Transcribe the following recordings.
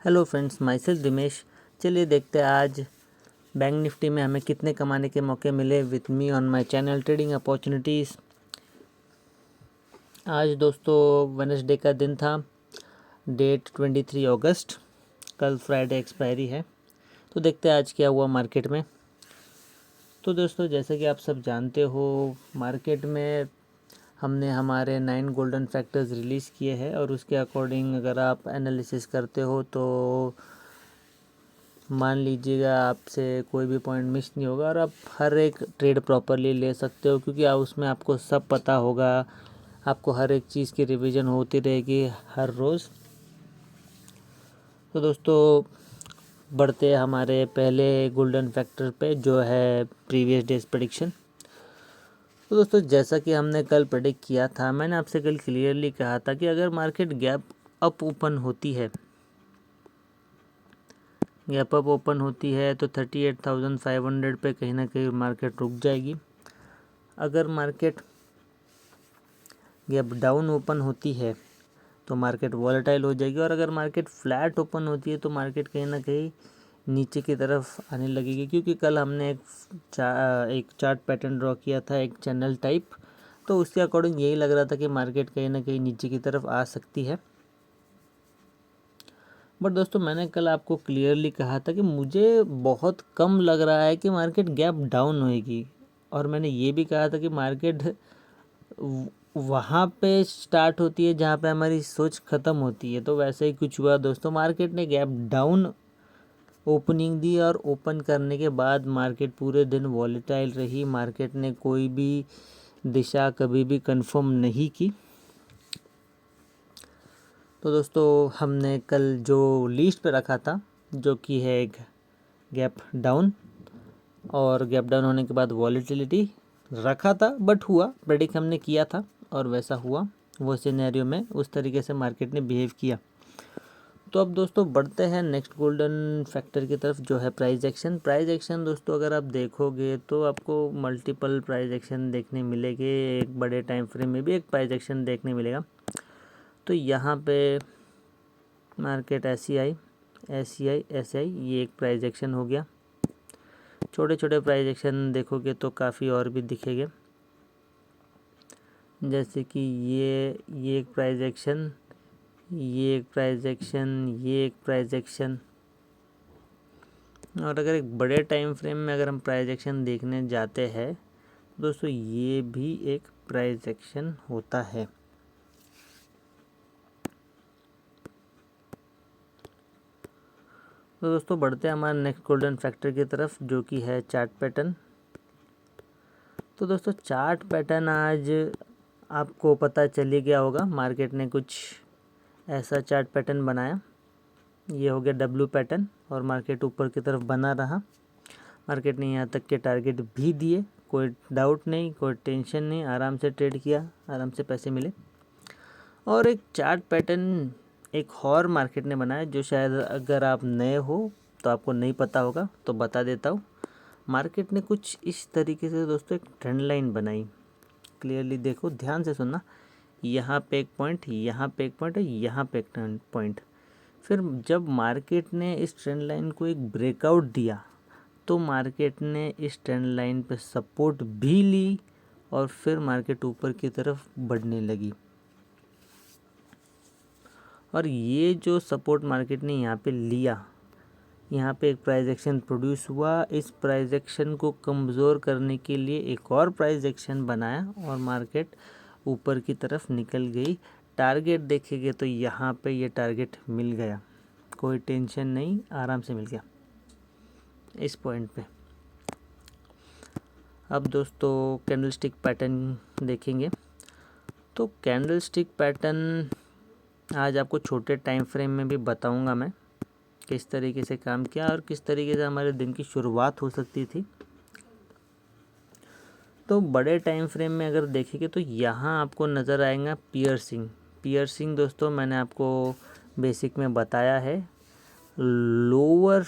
Hello friends, my self Dimesh. चलिए देखते हैं आज बैंक निफ्टी में हमें कितने कमाने के मौके मिले with me on my channel trading opportunities. आज दोस्तों वेडनेसडे का दिन था, डेट 23 अगस्त। कल फ्राइडे एक्सपायरी है। तो देखते हैं आज क्या हुआ मार्केट में। तो दोस्तों जैसे कि आप सब जानते हो, मार्केट में हमने हमारे 9 गोल्डन फैक्टर्स रिलीज़ किए हैं और उसके अकॉर्डिंग अगर आप एनालिसिस करते हो तो मान लीजिएगा आपसे कोई भी पॉइंट मिस नहीं होगा और आप हर एक ट्रेड प्रॉपरली ले सकते हो, क्योंकि उसमें आपको सब पता होगा। आपको हर एक चीज़ की रिवीजन होती रहेगी हर रोज़। तो दोस्तों बढ़ते हमारे पहले गोल्डन फैक्टर पे, जो है प्रीवियस डेज प्रेडिक्शन। तो दोस्तों जैसा कि हमने कल प्रेडिक्ट किया था, मैंने आपसे कल क्लियरली कहा था कि अगर मार्केट गैप अप ओपन होती है, गैप अप ओपन होती है तो 38,500 पे कहीं ना कहीं मार्केट रुक जाएगी। अगर मार्केट गैप डाउन ओपन होती है तो मार्केट वॉलेटाइल हो जाएगी, और अगर मार्केट फ्लैट ओपन होती है तो मार्केट कहीं ना कहीं नीचे की तरफ आने लगेगी, क्योंकि कल हमने एक चार्ट पैटर्न ड्रॉ किया था, एक चैनल टाइप। तो उसके अकॉर्डिंग यही लग रहा था कि मार्केट कहीं ना कहीं नीचे की तरफ आ सकती है। बट दोस्तों मैंने कल आपको क्लियरली कहा था कि मुझे बहुत कम लग रहा है कि मार्केट गैप डाउन होएगी, और मैंने ये भी कहा था कि मार्केट वहाँ पे स्टार्ट होती है जहाँ पे हमारी सोच ख़त्म होती है। तो वैसे ही कुछ हुआ दोस्तों, मार्केट ने गैप डाउन ओपनिंग दी और ओपन करने के बाद मार्केट पूरे दिन वॉलेटाइल रही। मार्केट ने कोई भी दिशा कभी भी कंफर्म नहीं की। तो दोस्तों हमने कल जो लिस्ट पे रखा था, जो कि है एक गैप डाउन, और गैप डाउन होने के बाद वॉलेटिलिटी रखा था, बट हुआ, प्रेडिक्ट हमने किया था और वैसा हुआ। वो सिनेरियो में उस तरीके से मार्केट ने बिहेव किया। तो अब दोस्तों बढ़ते हैं नेक्स्ट गोल्डन फैक्टर की तरफ, जो है प्राइस एक्शन। प्राइस एक्शन दोस्तों अगर आप देखोगे तो आपको मल्टीपल प्राइस एक्शन देखने मिलेंगे। एक बड़े टाइम फ्रेम में भी एक प्राइस एक्शन देखने मिलेगा। तो यहाँ पे मार्केट SCI, SCI, ये एक प्राइस एक्शन हो गया। छोटे छोटे प्राइस एक्शन देखोगे तो काफ़ी और भी दिखेंगे, जैसे कि ये एक प्राइस एक्शन, ये एक प्राइस एक्शन, ये एक प्राइस एक्शन। और अगर एक बड़े टाइम फ्रेम में अगर हम प्राइस एक्शन देखने जाते हैं दोस्तों, ये भी एक प्राइस एक्शन होता है। तो दोस्तों बढ़ते हैं हमारे नेक्स्ट गोल्डन फैक्टर की तरफ, जो कि है चार्ट पैटर्न। तो दोस्तों चार्ट पैटर्न आज आपको पता चल ही गया होगा, मार्केट ने कुछ ऐसा चार्ट पैटर्न बनाया। ये हो गया W पैटर्न, और मार्केट ऊपर की तरफ बना रहा। मार्केट ने यहाँ तक के टारगेट भी दिए, कोई डाउट नहीं, कोई टेंशन नहीं, आराम से ट्रेड किया, आराम से पैसे मिले। और एक चार्ट पैटर्न एक और मार्केट ने बनाया, जो शायद अगर आप नए हो तो आपको नहीं पता होगा, तो बता देता हूँ। मार्केट ने कुछ इस तरीके से दोस्तों एक ट्रेंड लाइन बनाई। क्लियरली देखो, ध्यान से सुनना। यहाँ पे एक पॉइंट, यहाँ पे एक पॉइंट, यहाँ पे एक पॉइंट। फिर जब मार्केट ने इस ट्रेंड लाइन को एक ब्रेकआउट दिया तो मार्केट ने इस ट्रेंड लाइन पे सपोर्ट भी ली, और फिर मार्केट ऊपर की तरफ बढ़ने लगी। और ये जो सपोर्ट मार्केट ने यहाँ पे लिया, यहाँ पे एक प्राइस एक्शन प्रोड्यूस हुआ। इस प्राइस एक्शन को कमज़ोर करने के लिए एक और प्राइस एक्शन बनाया और मार्केट ऊपर की तरफ निकल गई। टारगेट देखेंगे तो यहाँ पे ये टारगेट मिल गया, कोई टेंशन नहीं, आराम से मिल गया इस पॉइंट पे। अब दोस्तों कैंडलस्टिक पैटर्न देखेंगे। तो कैंडलस्टिक पैटर्न आज आपको छोटे टाइम फ्रेम में भी बताऊंगा मैं किस तरीके से काम किया और किस तरीके से हमारे दिन की शुरुआत हो सकती थी। तो बड़े टाइम फ्रेम में अगर देखेंगे तो यहाँ आपको नज़र आएगा पियर्सिंग दोस्तों मैंने आपको बेसिक में बताया है। लोअर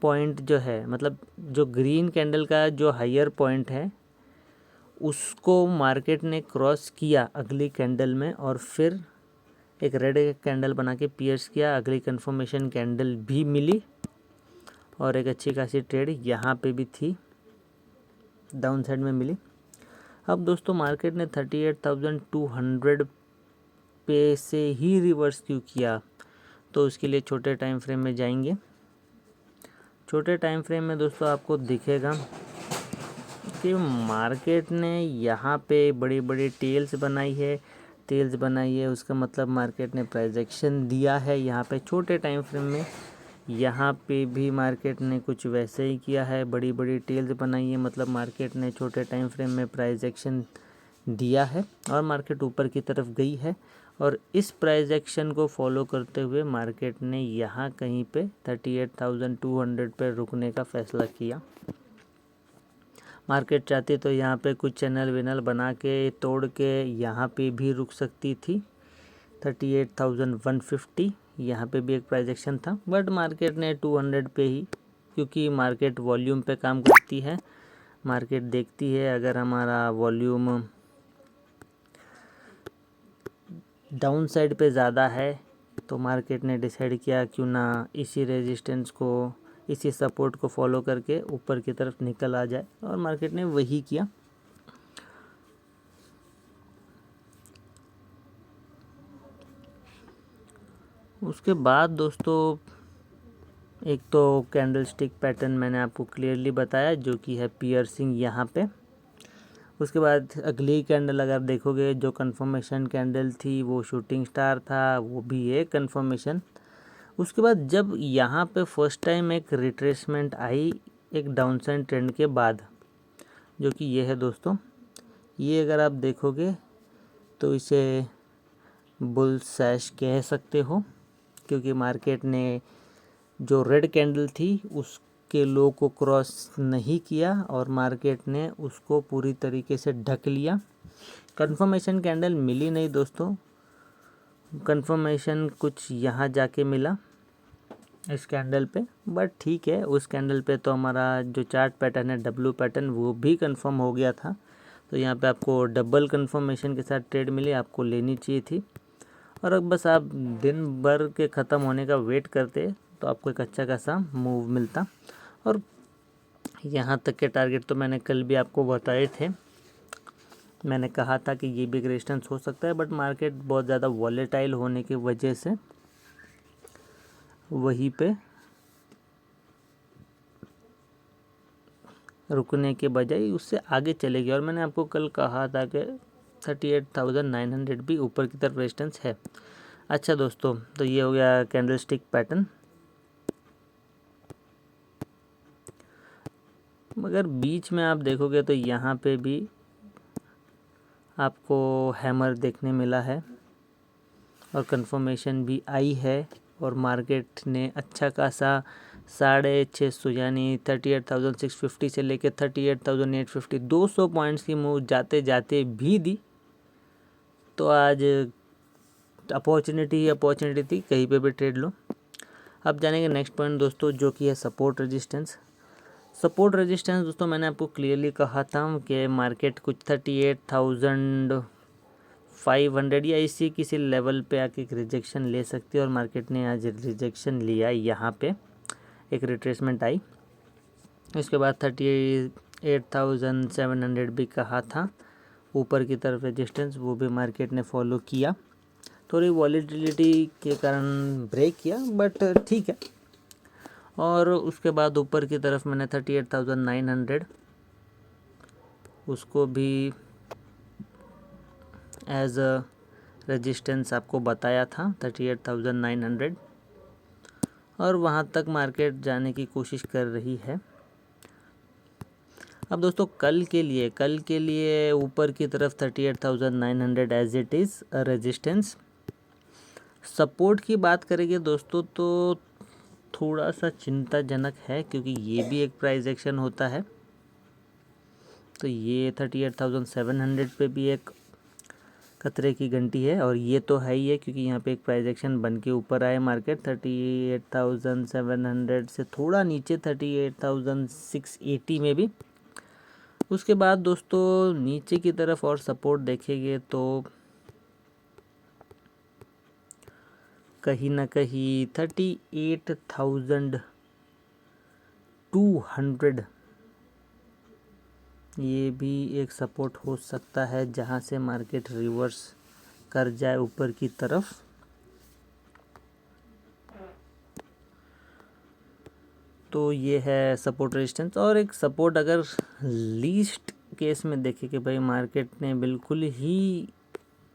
पॉइंट जो है, मतलब जो ग्रीन कैंडल का जो हायर पॉइंट है, उसको मार्केट ने क्रॉस किया अगली कैंडल में, और फिर एक रेड कैंडल बना के पियर्स किया, अगली कंफर्मेशन कैंडल भी मिली और एक अच्छी खासी ट्रेड यहाँ पे भी थी, डाउन साइड में मिली। अब दोस्तों मार्केट ने 38,200 पे से ही रिवर्स क्यों किया, तो उसके लिए छोटे टाइम फ्रेम में जाएंगे। छोटे टाइम फ्रेम में दोस्तों आपको दिखेगा कि मार्केट ने यहाँ पे बड़ी बड़ी टेल्स बनाई है, उसका मतलब मार्केट ने प्राइस एक्शन दिया है यहाँ पे छोटे टाइम फ्रेम में। यहाँ पे भी मार्केट ने कुछ वैसे ही किया है, बड़ी बड़ी टेल्स बनाई है, मतलब मार्केट ने छोटे टाइम फ्रेम में प्राइस एक्शन दिया है और मार्केट ऊपर की तरफ गई है। और इस प्राइस एक्शन को फॉलो करते हुए मार्केट ने यहाँ कहीं पे 38,200 पे रुकने का फैसला किया। मार्केट चाहती तो यहाँ पे कुछ चैनल विनल बना के तोड़ के यहाँ पे भी रुक सकती थी 38,150, यहाँ पे भी एक प्राइस एक्शन था, बट मार्केट ने 200 पे ही, क्योंकि मार्केट वॉल्यूम पे काम करती है। मार्केट देखती है अगर हमारा वॉल्यूम डाउन साइड पे ज़्यादा है तो मार्केट ने डिसाइड किया क्यों ना इसी रेजिस्टेंस को, इसी सपोर्ट को फॉलो करके ऊपर की तरफ निकल आ जाए, और मार्केट ने वही किया। उसके बाद दोस्तों एक तो कैंडल स्टिक पैटर्न मैंने आपको क्लियरली बताया जो कि है पियर्सिंग यहाँ पे। उसके बाद अगली कैंडल अगर देखोगे जो कंफर्मेशन कैंडल थी वो शूटिंग स्टार था, वो भी एक कंफर्मेशन। उसके बाद जब यहाँ पे फर्स्ट टाइम एक रिट्रेसमेंट आई एक डाउनसाइड ट्रेंड के बाद, जो कि ये है दोस्तों, ये अगर आप देखोगे तो इसे बुल सैश कह सकते हो, क्योंकि मार्केट ने जो रेड कैंडल थी उसके लो को क्रॉस नहीं किया और मार्केट ने उसको पूरी तरीके से ढक लिया। कंफर्मेशन कैंडल मिली नहीं दोस्तों, कंफर्मेशन कुछ यहाँ जाके मिला इस कैंडल पे, बट ठीक है, उस कैंडल पे तो हमारा जो चार्ट पैटर्न है डब्ल्यू पैटर्न वो भी कंफर्म हो गया था। तो यहाँ पे आपको डबल कंफर्मेशन के साथ ट्रेड मिली, आपको लेनी चाहिए थी। और अब बस आप दिन भर के ख़त्म होने का वेट करते तो आपको एक अच्छा खासा मूव मिलता। और यहाँ तक के टारगेट तो मैंने कल भी आपको बताए थे, मैंने कहा था कि ये भी एक रेजिस्टेंस हो सकता है, बट मार्केट बहुत ज़्यादा वॉलेटाइल होने की वजह से वहीं पे रुकने के बजाय उससे आगे चलेगी। और मैंने आपको कल कहा था कि 38,900 भी ऊपर की तरफ रेजिस्टेंस है। अच्छा दोस्तों, तो ये हो गया कैंडल स्टिक पैटर्न। मगर बीच में आप देखोगे तो यहाँ पे भी आपको हैमर देखने मिला है और कंफर्मेशन भी आई है, और मार्केट ने अच्छा खासा 650 यानी 38,650 से लेकर 38,850 200 पॉइंट्स की मूव जाते जाते भी दी। तो आज अपॉर्चुनिटी थी, कहीं पे भी ट्रेड लो। अब जानेंगे नेक्स्ट पॉइंट दोस्तों, जो कि है सपोर्ट रेजिस्टेंस। सपोर्ट रेजिस्टेंस दोस्तों मैंने आपको क्लियरली कहा था कि मार्केट कुछ 38,500 या इसी किसी लेवल पे आके एक रिजेक्शन ले सकती है, और मार्केट ने आज रिजेक्शन लिया, यहाँ पे एक रिट्रेसमेंट आई। उसके बाद 38,700 भी कहा था ऊपर की तरफ रेजिस्टेंस, वो भी मार्केट ने फॉलो किया। थोड़ी वॉलेटिलिटी के कारण ब्रेक किया, बट ठीक है। और उसके बाद ऊपर की तरफ मैंने 38,900 उसको भी एज अ रेजिस्टेंस आपको बताया था 38,900, और वहाँ तक मार्केट जाने की कोशिश कर रही है। अब दोस्तों कल के लिए ऊपर की तरफ 38,900 as it is resistance. Support की बात करेंगे दोस्तों तो थोड़ा सा चिंताजनक है, क्योंकि ये भी एक प्राइस एक्शन होता है। तो ये 38,700 पे भी एक खतरे की घंटी है, और ये तो है ही है, क्योंकि यहाँ पे एक प्राइस एक्शन बन के ऊपर आए मार्केट 38,700 से थोड़ा नीचे 38,680 में भी। उसके बाद दोस्तों नीचे की तरफ और सपोर्ट देखेंगे तो कहीं ना कहीं 38,200 ये भी एक सपोर्ट हो सकता है, जहां से मार्केट रिवर्स कर जाए ऊपर की तरफ। तो ये है सपोर्ट रेजिस्टेंस। और एक सपोर्ट अगर लीस्ट केस में देखें कि भाई मार्केट ने बिल्कुल ही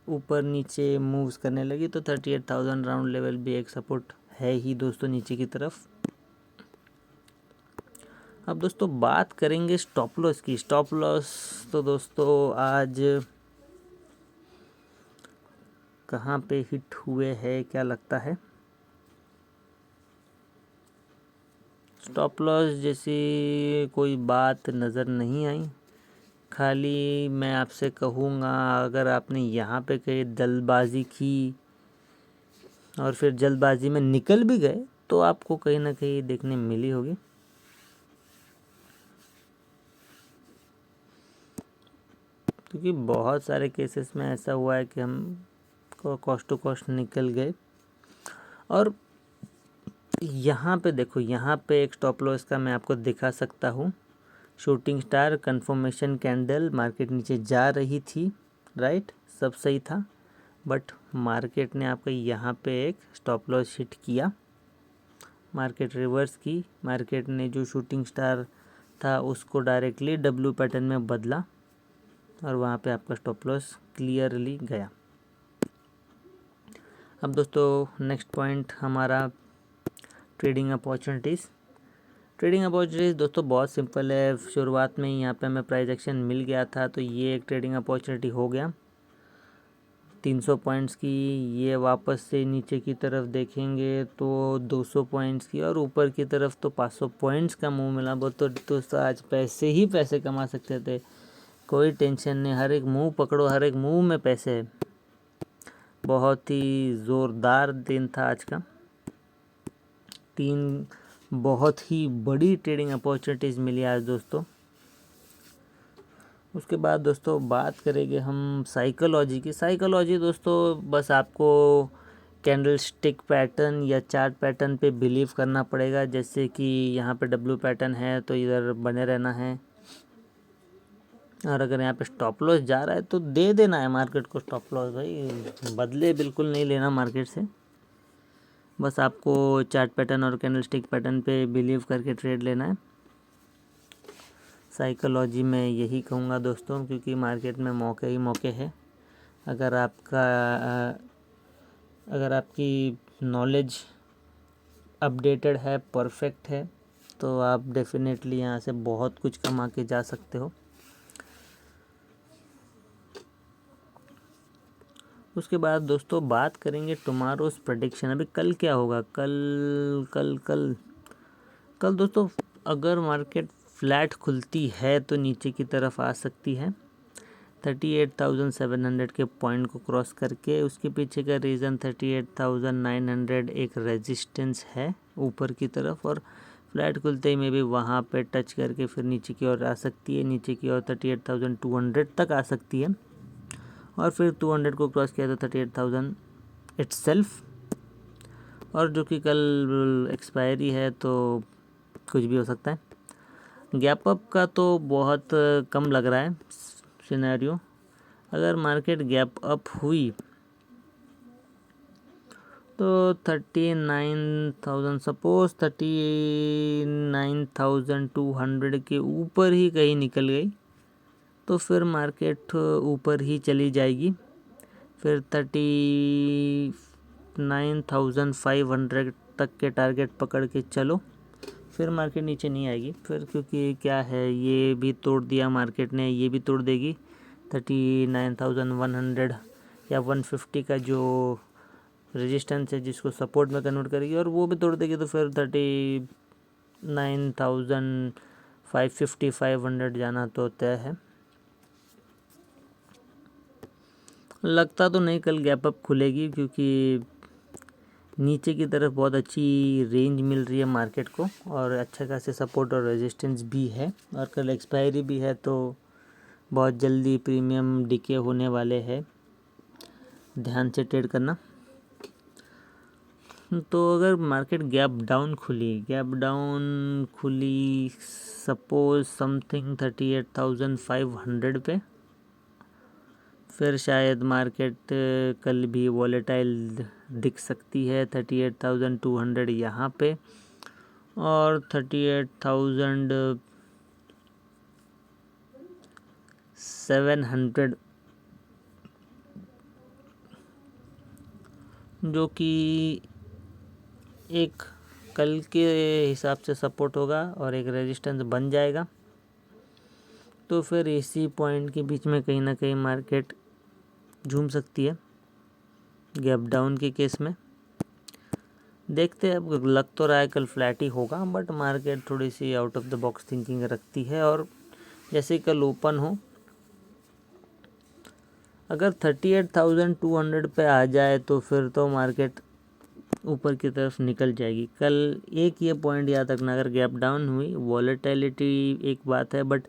ऊपर नीचे मूव्स करने लगी, तो 38,000 राउंड लेवल भी एक सपोर्ट है ही दोस्तों नीचे की तरफ। अब दोस्तों बात करेंगे स्टॉप लॉस की। स्टॉप लॉस तो दोस्तों आज कहाँ पे हिट हुए हैं, क्या लगता है? स्टॉप लॉस जैसी कोई बात नज़र नहीं आई। खाली मैं आपसे कहूँगा, अगर आपने यहाँ पे कहीं जल्दबाजी की और फिर जल्दबाजी में निकल भी गए, तो आपको कहीं ना कहीं देखने मिली होगी। क्योंकि बहुत सारे केसेस में ऐसा हुआ है कि हम कॉस्ट टू कॉस्ट निकल गए। और यहाँ पे देखो, यहाँ पे एक स्टॉप लॉस का मैं आपको दिखा सकता हूँ। Shooting star confirmation candle, market नीचे जा रही थी, राइट, सब सही था, बट मार्केट ने आपका यहाँ पे एक स्टॉप लॉस हिट किया, मार्केट रिवर्स की। मार्केट ने जो शूटिंग स्टार था उसको डायरेक्टली डब्ल्यू पैटर्न में बदला और वहाँ पे आपका स्टॉप लॉस क्लियरली गया। अब दोस्तों नेक्स्ट पॉइंट हमारा ट्रेडिंग अपॉर्चुनिटीज़। ट्रेडिंग अपॉर्चुनिटीज़ दोस्तों बहुत सिंपल है। शुरुआत में ही यहाँ पे हमें प्राइस एक्शन मिल गया था, तो ये एक ट्रेडिंग अपॉर्चुनिटी हो गया 300 पॉइंट्स की। ये वापस से नीचे की तरफ देखेंगे तो 200 पॉइंट्स की, और ऊपर की तरफ तो 500 पॉइंट्स का मूव मिला। वो तो दोस्तों आज पैसे ही पैसे कमा सकते थे, कोई टेंशन नहीं। हर एक मूव पकड़ो, हर एक मूव में पैसे है। बहुत ही ज़ोरदार दिन था आज का। 3 बहुत ही बड़ी ट्रेडिंग अपॉर्चुनिटीज़ मिली आज दोस्तों। उसके बाद दोस्तों बात करेंगे हम साइकोलॉजी की। साइकोलॉजी दोस्तों बस आपको कैंडल स्टिक पैटर्न या चार्ट पैटर्न पे बिलीव करना पड़ेगा। जैसे कि यहाँ पे डब्ल्यू पैटर्न है तो इधर बने रहना है, और अगर यहाँ पे स्टॉप लॉस जा रहा है तो दे देना है मार्केट को स्टॉप लॉस। भाई बदले बिल्कुल नहीं लेना मार्केट से, बस आपको चार्ट पैटर्न और कैंडल स्टिक पैटर्न पे बिलीव करके ट्रेड लेना है। साइकोलॉजी में यही कहूँगा दोस्तों, क्योंकि मार्केट में मौके ही मौके हैं। अगर आपकी नॉलेज अपडेटेड है, परफेक्ट है, तो आप डेफिनेटली यहाँ से बहुत कुछ कमा के जा सकते हो। उसके बाद दोस्तों बात करेंगे टुमारोज प्रेडिक्शन। अभी कल क्या होगा? कल दोस्तों अगर मार्केट फ्लैट खुलती है तो नीचे की तरफ आ सकती है 38,700 के पॉइंट को क्रॉस करके। उसके पीछे का रीज़न 38,900 एक रेजिस्टेंस है ऊपर की तरफ, और फ्लैट खुलते ही में भी वहाँ पे टच करके फिर नीचे की ओर आ सकती है। नीचे की ओर 38,200 तक आ सकती है, और फिर 200 को क्रॉस किया तो 38,000 इट्सेल्फ। और जो कि कल एक्सपायरी है तो कुछ भी हो सकता है। गैप अप का तो बहुत कम लग रहा है सिनेरियो। अगर मार्केट गैप अप हुई तो 39,000, सपोज 39,200 के ऊपर ही कहीं निकल गई तो फिर मार्केट ऊपर ही चली जाएगी। फिर 39,500 तक के टारगेट पकड़ के चलो, फिर मार्केट नीचे नहीं आएगी फिर, क्योंकि क्या है, ये भी तोड़ दिया मार्केट ने, ये भी तोड़ देगी 39,100 या 150 का जो रेजिस्टेंस है जिसको सपोर्ट में कन्वर्ट करेगी, और वो भी तोड़ देगी तो फिर 39,550 जाना तो तय है। लगता तो नहीं कल गैप अप खुलेगी, क्योंकि नीचे की तरफ बहुत अच्छी रेंज मिल रही है मार्केट को, और अच्छा खासे सपोर्ट और रेजिस्टेंस भी है, और कल एक्सपायरी भी है तो बहुत जल्दी प्रीमियम डिके होने वाले हैं। ध्यान से ट्रेड करना। तो अगर मार्केट गैप डाउन खुली सपोज समथिंग 38,500 पे, फिर शायद मार्केट कल भी वॉलेटाइल दिख सकती है 38,200 यहाँ पे, और 38,700 जो कि एक कल के हिसाब से सपोर्ट होगा और एक रेजिस्टेंस बन जाएगा। तो फिर इसी पॉइंट के बीच में कहीं ना कहीं मार्केट झूम सकती है गैप डाउन के केस में। देखते हैं, अब लग तो रहा है कल फ्लैट ही होगा, बट मार्केट थोड़ी सी out of the box thinking रखती है। और जैसे कल ओपन हो, अगर 38,200 पे आ जाए तो फिर तो मार्केट ऊपर की तरफ निकल जाएगी। कल एक ये पॉइंट याद रखना, अगर गैप डाउन हुई, वॉलेटिलिटी एक बात है, बट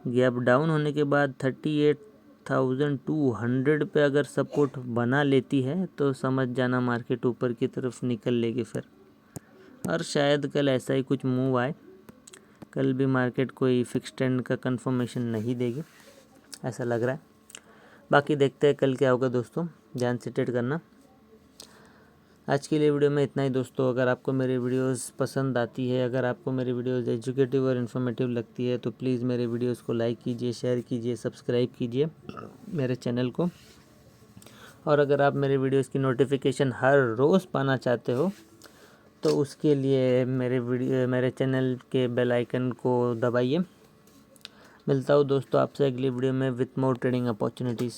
गैप डाउन होने के बाद 38,200 पे अगर सपोर्ट बना लेती है तो समझ जाना मार्केट ऊपर की तरफ निकल लेगी फिर। और शायद कल ऐसा ही कुछ मूव आए, कल भी मार्केट कोई फिक्स ट्रेंड का कंफर्मेशन नहीं देगी, ऐसा लग रहा है। बाकी देखते हैं कल क्या होगा दोस्तों, ध्यान से ट्रेड करना। आज के लिए वीडियो में इतना ही दोस्तों। अगर आपको मेरी वीडियोस पसंद आती है, अगर आपको मेरी वीडियोस एजुकेटिव और इन्फॉर्मेटिव लगती है तो प्लीज़ मेरे वीडियोस को लाइक कीजिए, शेयर कीजिए, सब्सक्राइब कीजिए मेरे चैनल को। और अगर आप मेरे वीडियोस की नोटिफिकेशन हर रोज़ पाना चाहते हो तो उसके लिए मेरे चैनल के बेल आइकन को दबाइए। मिलता हूँ दोस्तों आपसे अगली वीडियो में विथ मोर ट्रेडिंग अपॉर्चुनिटीज़।